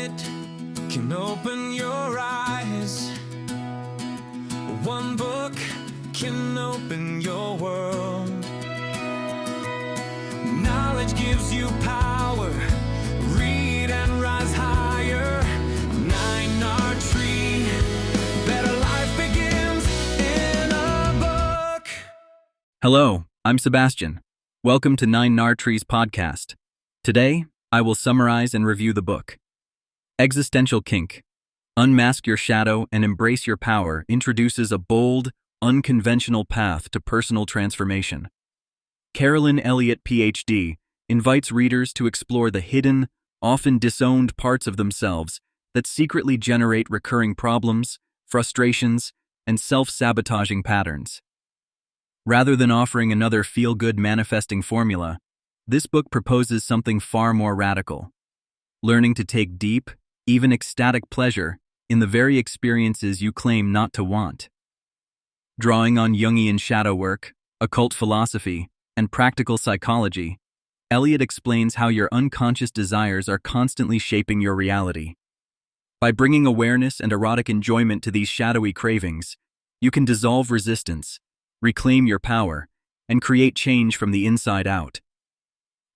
minute can open your eyes. One book can open your world. Knowledge gives you power. Read and rise higher. 9R Tree. Better life begins in a book. Hello, I'm Sebastian. Welcome to 9R Tree's podcast. Today, I will summarize and review the book. Existential Kink. Unmask Your Shadow and Embrace Your Power introduces a bold, unconventional path to personal transformation. Carolyn Elliott, PhD, invites readers to explore the hidden, often disowned parts of themselves that secretly generate recurring problems, frustrations, and self-sabotaging patterns. Rather than offering another feel-good manifesting formula, this book proposes something far more radical. Learning to take deep, even ecstatic pleasure in the very experiences you claim not to want. Drawing on Jungian shadow work, occult philosophy, and practical psychology, Elliott explains how your unconscious desires are constantly shaping your reality. By bringing awareness and erotic enjoyment to these shadowy cravings, you can dissolve resistance, reclaim your power, and create change from the inside out.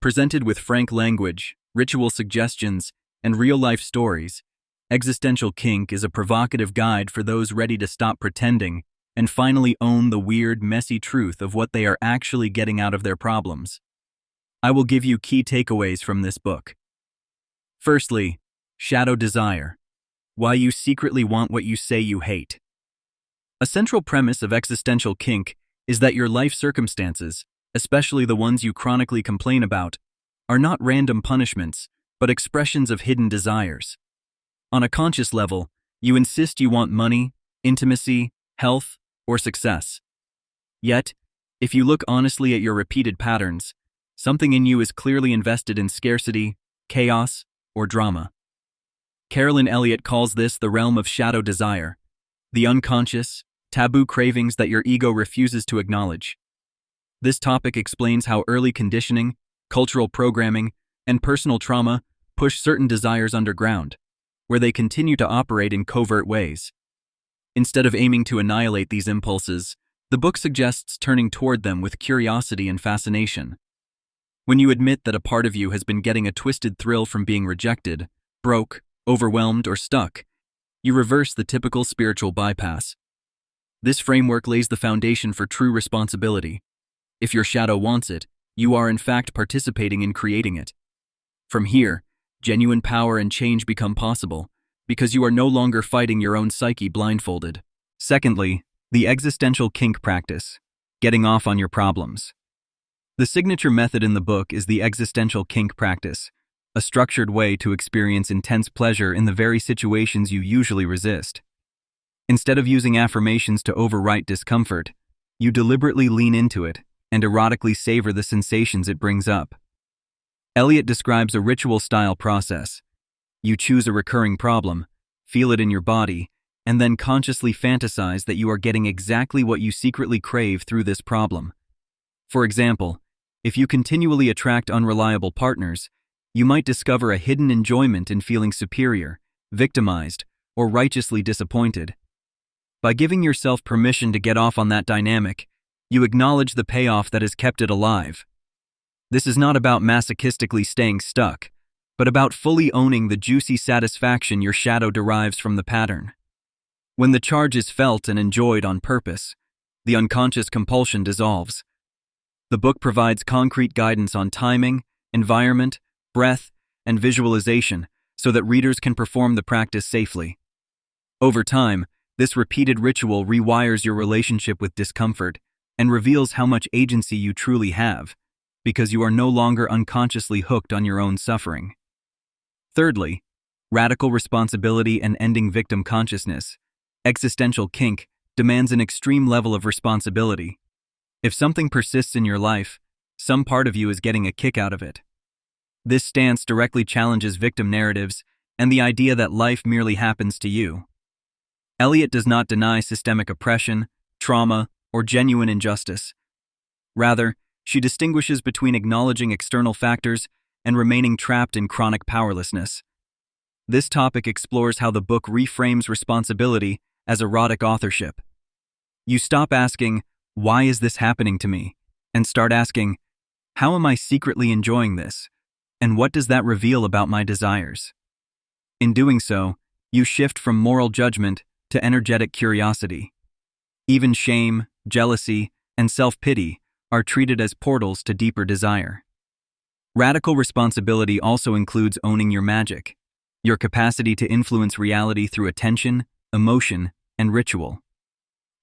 Presented with frank language, ritual suggestions, and real-life stories, Existential Kink is a provocative guide for those ready to stop pretending and finally own the weird, messy truth of what they are actually getting out of their problems. I will give you key takeaways from this book. Firstly, shadow desire. Why you secretly want what you say you hate. A central premise of Existential Kink is that your life circumstances, especially the ones you chronically complain about, are not random punishments, but expressions of hidden desires. On a conscious level, you insist you want money, intimacy, health, or success. Yet, if you look honestly at your repeated patterns, something in you is clearly invested in scarcity, chaos, or drama. Carolyn Elliott calls this the realm of shadow desire, the unconscious, taboo cravings that your ego refuses to acknowledge. This topic explains how early conditioning, cultural programming, and personal trauma push certain desires underground, where they continue to operate in covert ways. Instead of aiming to annihilate these impulses, the book suggests turning toward them with curiosity and fascination. When you admit that a part of you has been getting a twisted thrill from being rejected, broke, overwhelmed, or stuck, you reverse the typical spiritual bypass. This framework lays the foundation for true responsibility. If your shadow wants it, you are in fact participating in creating it. From here, genuine power and change become possible, because you are no longer fighting your own psyche blindfolded. Secondly, the existential kink practice, getting off on your problems. The signature method in the book is the existential kink practice, a structured way to experience intense pleasure in the very situations you usually resist. Instead of using affirmations to overwrite discomfort, you deliberately lean into it and erotically savor the sensations it brings up. Elliott describes a ritual-style process. You choose a recurring problem, feel it in your body, and then consciously fantasize that you are getting exactly what you secretly crave through this problem. For example, if you continually attract unreliable partners, you might discover a hidden enjoyment in feeling superior, victimized, or righteously disappointed. By giving yourself permission to get off on that dynamic, you acknowledge the payoff that has kept it alive. This is not about masochistically staying stuck, but about fully owning the juicy satisfaction your shadow derives from the pattern. When the charge is felt and enjoyed on purpose, the unconscious compulsion dissolves. The book provides concrete guidance on timing, environment, breath, and visualization so that readers can perform the practice safely. Over time, this repeated ritual rewires your relationship with discomfort and reveals how much agency you truly have, because you are no longer unconsciously hooked on your own suffering. Thirdly, radical responsibility and ending victim consciousness. Existential kink demands an extreme level of responsibility. If something persists in your life, some part of you is getting a kick out of it. This stance directly challenges victim narratives and the idea that life merely happens to you. Elliott does not deny systemic oppression, trauma, or genuine injustice. Rather, she distinguishes between acknowledging external factors and remaining trapped in chronic powerlessness. This topic explores how the book reframes responsibility as erotic authorship. You stop asking, "Why is this happening to me?" and start asking, "How am I secretly enjoying this? And what does that reveal about my desires?" In doing so, you shift from moral judgment to energetic curiosity. Even shame, jealousy, and self-pity are treated as portals to deeper desire. Radical responsibility also includes owning your magic, your capacity to influence reality through attention, emotion, and ritual.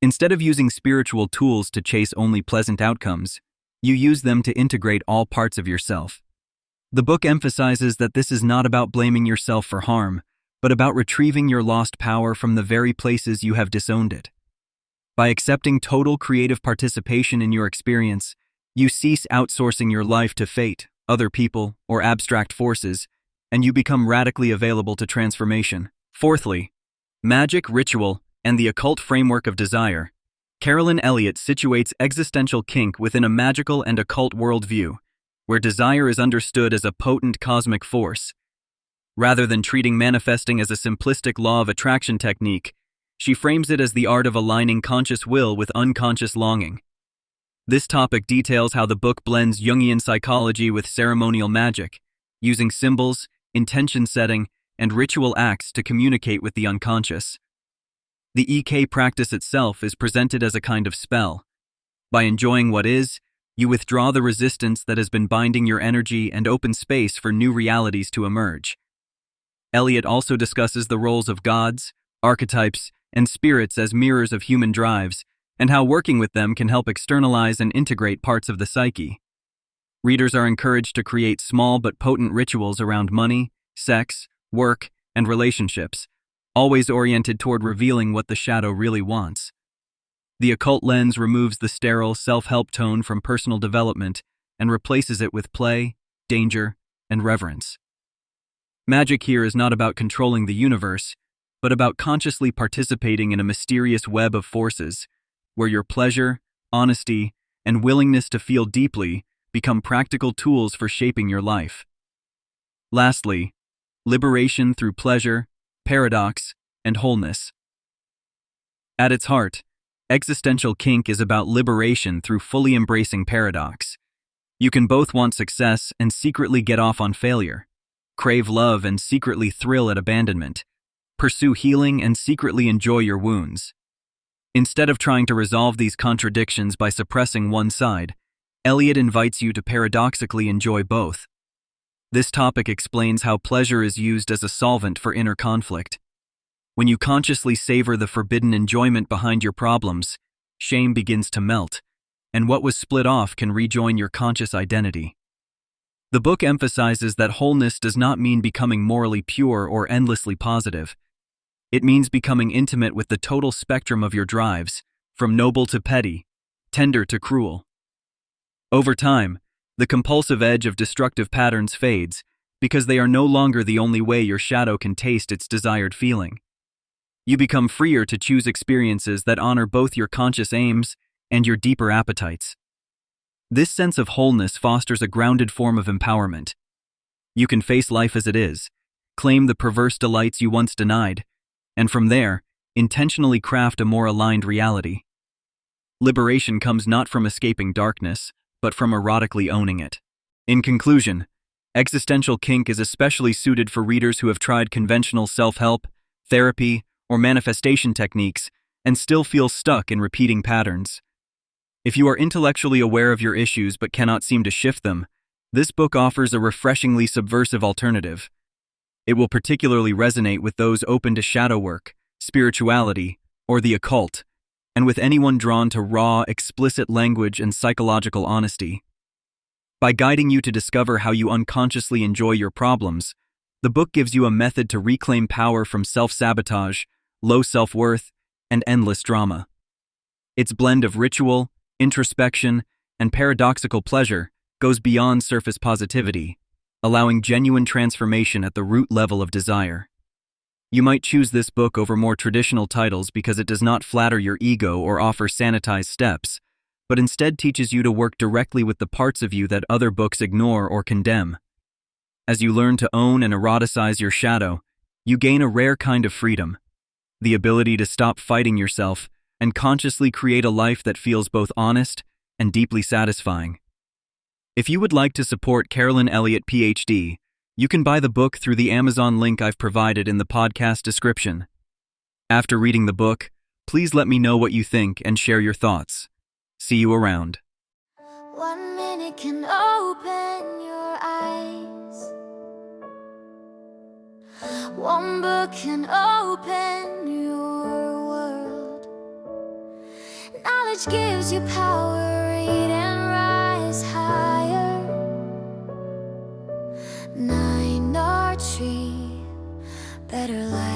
Instead of using spiritual tools to chase only pleasant outcomes, you use them to integrate all parts of yourself. The book emphasizes that this is not about blaming yourself for harm, but about retrieving your lost power from the very places you have disowned it. By accepting total creative participation in your experience, you cease outsourcing your life to fate, other people, or abstract forces, and you become radically available to transformation. Fourthly, magic, ritual, and the occult framework of desire. Carolyn Elliott situates existential kink within a magical and occult worldview, where desire is understood as a potent cosmic force. Rather than treating manifesting as a simplistic law of attraction technique, she frames it as the art of aligning conscious will with unconscious longing. This topic details how the book blends Jungian psychology with ceremonial magic, using symbols, intention setting, and ritual acts to communicate with the unconscious. The EK practice itself is presented as a kind of spell. By enjoying what is, you withdraw the resistance that has been binding your energy and open space for new realities to emerge. Elliott also discusses the roles of gods, archetypes, and spirits as mirrors of human drives, and how working with them can help externalize and integrate parts of the psyche. Readers are encouraged to create small but potent rituals around money, sex, work, and relationships, always oriented toward revealing what the shadow really wants. The occult lens removes the sterile, self-help tone from personal development and replaces it with play, danger, and reverence. Magic here is not about controlling the universe, but about consciously participating in a mysterious web of forces, where your pleasure, honesty, and willingness to feel deeply become practical tools for shaping your life. Lastly, liberation through pleasure, paradox, and wholeness. At its heart, Existential Kink is about liberation through fully embracing paradox. You can both want success and secretly get off on failure, crave love and secretly thrill at abandonment, pursue healing and secretly enjoy your wounds. Instead of trying to resolve these contradictions by suppressing one side, Elliott invites you to paradoxically enjoy both. This topic explains how pleasure is used as a solvent for inner conflict. When you consciously savor the forbidden enjoyment behind your problems, shame begins to melt, and what was split off can rejoin your conscious identity. The book emphasizes that wholeness does not mean becoming morally pure or endlessly positive. It means becoming intimate with the total spectrum of your drives, from noble to petty, tender to cruel. Over time, the compulsive edge of destructive patterns fades, because they are no longer the only way your shadow can taste its desired feeling. You become freer to choose experiences that honor both your conscious aims and your deeper appetites. This sense of wholeness fosters a grounded form of empowerment. You can face life as it is, claim the perverse delights you once denied, and from there, intentionally craft a more aligned reality. Liberation comes not from escaping darkness, but from erotically owning it. In conclusion, Existential Kink is especially suited for readers who have tried conventional self-help, therapy, or manifestation techniques and still feel stuck in repeating patterns. If you are intellectually aware of your issues but cannot seem to shift them, this book offers a refreshingly subversive alternative. It will particularly resonate with those open to shadow work, spirituality, or the occult, and with anyone drawn to raw, explicit language and psychological honesty. By guiding you to discover how you unconsciously enjoy your problems, the book gives you a method to reclaim power from self-sabotage, low self-worth, and endless drama. Its blend of ritual, introspection, and paradoxical pleasure goes beyond surface positivity, allowing genuine transformation at the root level of desire. You might choose this book over more traditional titles because it does not flatter your ego or offer sanitized steps, but instead teaches you to work directly with the parts of you that other books ignore or condemn. As you learn to own and eroticize your shadow, you gain a rare kind of freedom, the ability to stop fighting yourself and consciously create a life that feels both honest and deeply satisfying. If you would like to support Carolyn Elliott, PhD, you can buy the book through the Amazon link I've provided in the podcast description. After reading the book, please let me know what you think and share your thoughts. See you around. 1 minute can open your eyes. One book can open your world. Knowledge gives you power, read and rise higher. 9 Tree, better life.